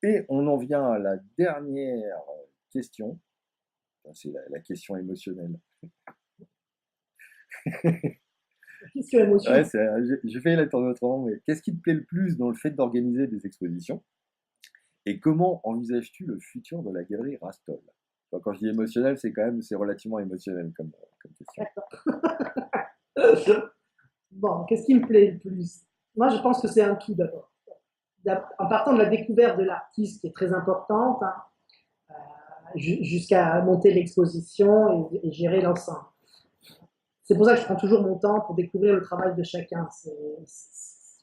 Et on en vient à la dernière question. C'est la question émotionnelle. Question Ouais, émotion. j'ai failli la tourner autrement, mais qu'est-ce qui te plaît le plus dans le fait d'organiser des expositions? Et comment envisages-tu le futur de la galerie Rastol? Quand je dis émotionnel, c'est relativement émotionnel comme question. Bon, qu'est-ce qui me plaît le plus? Moi, je pense que c'est un tout d'abord. En partant de la découverte de l'artiste qui est très importante, hein, jusqu'à monter l'exposition et gérer l'ensemble. C'est pour ça que je prends toujours mon temps pour découvrir le travail de chacun. C'est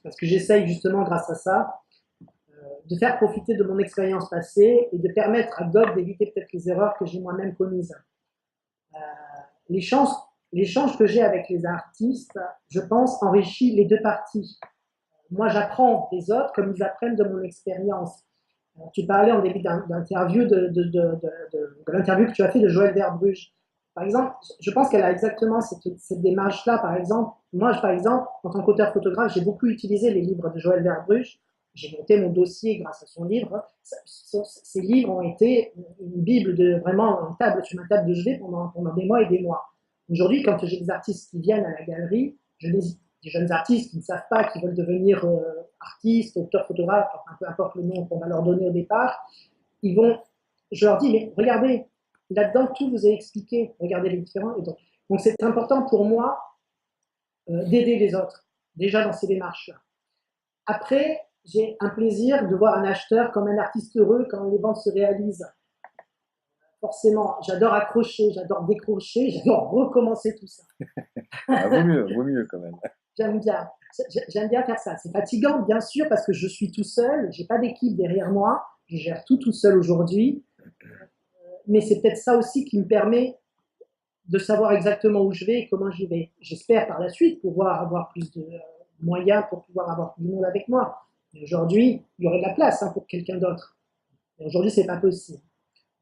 parce que j'essaye justement, grâce à ça, de faire profiter de mon expérience passée et de permettre à d'autres d'éviter peut-être les erreurs que j'ai moi-même commises. Euh, l'échange que j'ai avec les artistes, je pense, enrichit les deux parties. Moi, j'apprends des autres comme ils apprennent de mon expérience. Tu parlais en début d'interview de l'interview que tu as fait de Joël Verbrugge. Par exemple, je pense qu'elle a exactement cette démarche-là. Par exemple, moi, par exemple, en tant qu'auteur photographe, j'ai beaucoup utilisé les livres de Joël Verbrugge. J'ai monté mon dossier grâce à son livre. Ces livres ont été une bible vraiment une table sur ma table de chevet pendant des mois et des mois. Aujourd'hui, quand j'ai des artistes qui viennent à la galerie, des jeunes artistes qui ne savent pas, qui veulent devenir artistes, auteurs, photographes, enfin, peu importe le nom qu'on va leur donner au départ, je leur dis, mais regardez, là-dedans, tout vous est expliqué, regardez les différents. Donc c'est important pour moi d'aider les autres, déjà dans ces démarches-là. Après, j'ai un plaisir de voir un acheteur comme un artiste heureux quand les ventes se réalisent. Forcément, j'adore accrocher, j'adore décrocher, j'adore recommencer tout ça. Ah, vaut mieux quand même. J'aime bien. J'aime bien faire ça. C'est fatigant, bien sûr, parce que je suis tout seul, j'ai pas d'équipe derrière moi, je gère tout seul aujourd'hui. Mais c'est peut-être ça aussi qui me permet de savoir exactement où je vais et comment j'y vais. J'espère par la suite pouvoir avoir plus de moyens pour pouvoir avoir du monde avec moi. Mais aujourd'hui, il y aurait de la place pour quelqu'un d'autre. Mais aujourd'hui, c'est pas possible.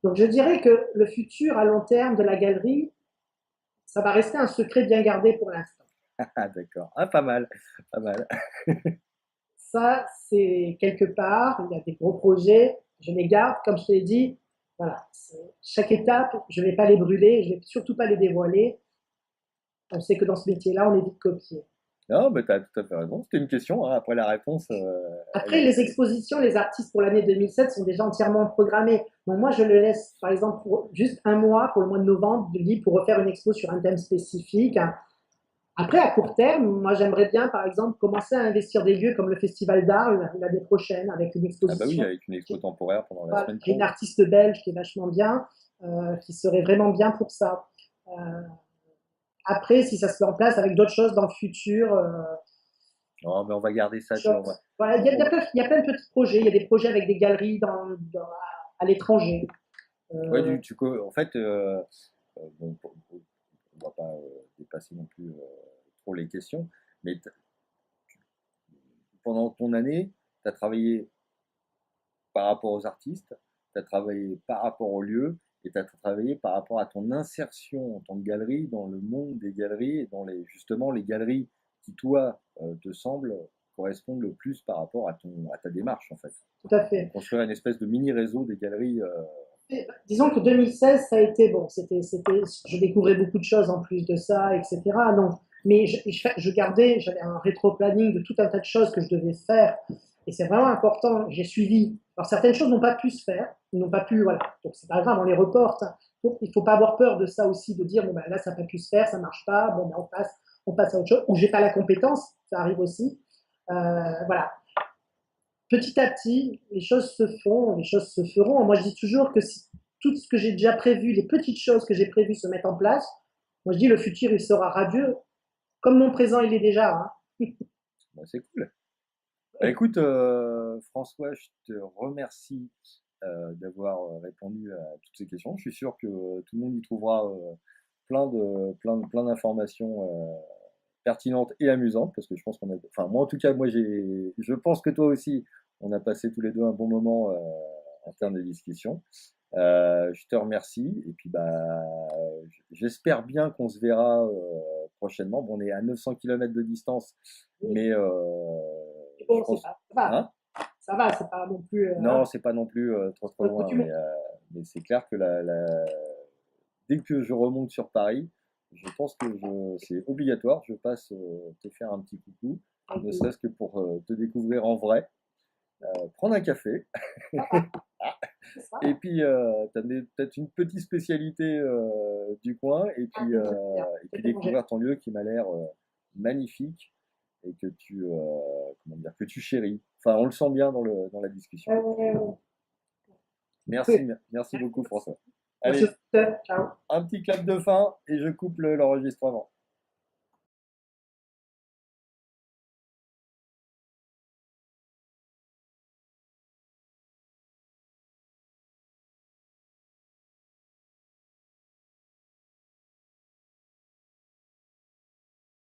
Donc je dirais que le futur à long terme de la galerie, ça va rester un secret bien gardé pour l'instant. Ah, d'accord. Ah, pas mal, pas mal. Ça, c'est quelque part, il y a des gros projets, je les garde, comme je te l'ai dit, voilà, chaque étape, je ne vais pas les brûler, je ne vais surtout pas les dévoiler. On sait que dans ce métier-là, on est vite copié. Non, mais tu as tout à fait raison. C'était une question, hein. Après la réponse, Après, les expositions, les artistes pour l'année 2007 sont déjà entièrement programmés. Donc moi, je le laisse, par exemple, pour juste un mois, pour le mois de novembre, de libre pour refaire une expo sur un thème spécifique. Après, à court terme, moi, j'aimerais bien, par exemple, commencer à investir des lieux comme le Festival d'art l'année prochaine, avec une ah bah oui, exposition. avec une expo temporaire pendant la Voilà, semaine j'ai une pro. artiste belge qui est vachement bien, qui serait vraiment bien pour ça. Euh, Après, si ça se met en place avec d'autres choses dans le futur, Non, mais on va garder ça, tu vois. voilà, il y a plein de petits projets. Il y a des projets avec des galeries à l'étranger. Ouais, Euh, en fait, bon, on va pas dépasser non plus trop les questions, mais pendant ton année, tu as travaillé par rapport aux artistes, tu as travaillé par rapport aux lieux, et tu as travaillé par rapport à ton insertion en tant que galerie dans le monde des galeries, et dans justement les galeries qui, toi, te semblent correspondre le plus par rapport à ta démarche, en fait. Tout à Donc, fait. construire une espèce de mini-réseau des galeries. Disons que 2016, ça a été bon. Je découvrais beaucoup de choses en plus de ça, etc. Donc, mais j'avais un rétro-planning de tout un tas de choses que je devais faire. Et c'est vraiment important. J'ai suivi. Alors, certaines choses n'ont pas pu se faire. Ils n'ont pas pu, voilà. Donc, c'est pas grave, on les reporte. Donc, il faut pas avoir peur de ça aussi, de dire, bon, ben, là, ça n'a pas pu se faire, ça marche pas. Bon, ben, on passe à autre chose. Ou j'ai pas la compétence. Ça arrive aussi. Voilà, petit à petit, les choses se font, les choses se feront. Moi, je dis toujours que si tout ce que j'ai déjà prévu, les petites choses que j'ai prévues se mettent en place, moi, je dis le futur, il sera radieux, comme mon présent, il est déjà. Bah, c'est cool. Bah, écoute, François, je te remercie d'avoir répondu à toutes ces questions. Je suis sûr que tout le monde y trouvera plein d'informations pertinentes et amusantes, parce que je pense enfin moi en tout cas, je pense que toi aussi, on a passé tous les deux un bon moment en termes de discussion. Je te remercie et puis j'espère bien qu'on se verra prochainement. Bon, on est à 900 km de distance, mais Et je bon, c'est pense, pas grave. hein? ça va, c'est pas non plus. Non, c'est pas non plus trop Faut loin, que tu montes. mais c'est clair que dès que je remonte sur Paris, je pense que c'est obligatoire, je passe te faire un petit coucou, ne serait-ce que pour te découvrir en vrai, prendre un café, C'est ça. et puis tu as peut-être une petite spécialité du coin, et puis découvrir ton lieu qui m'a l'air magnifique et que comment dire, que tu chéris. Enfin, on le sent bien dans la discussion. Merci beaucoup François. Allez, Ciao. un petit clap de fin et je coupe l'enregistrement.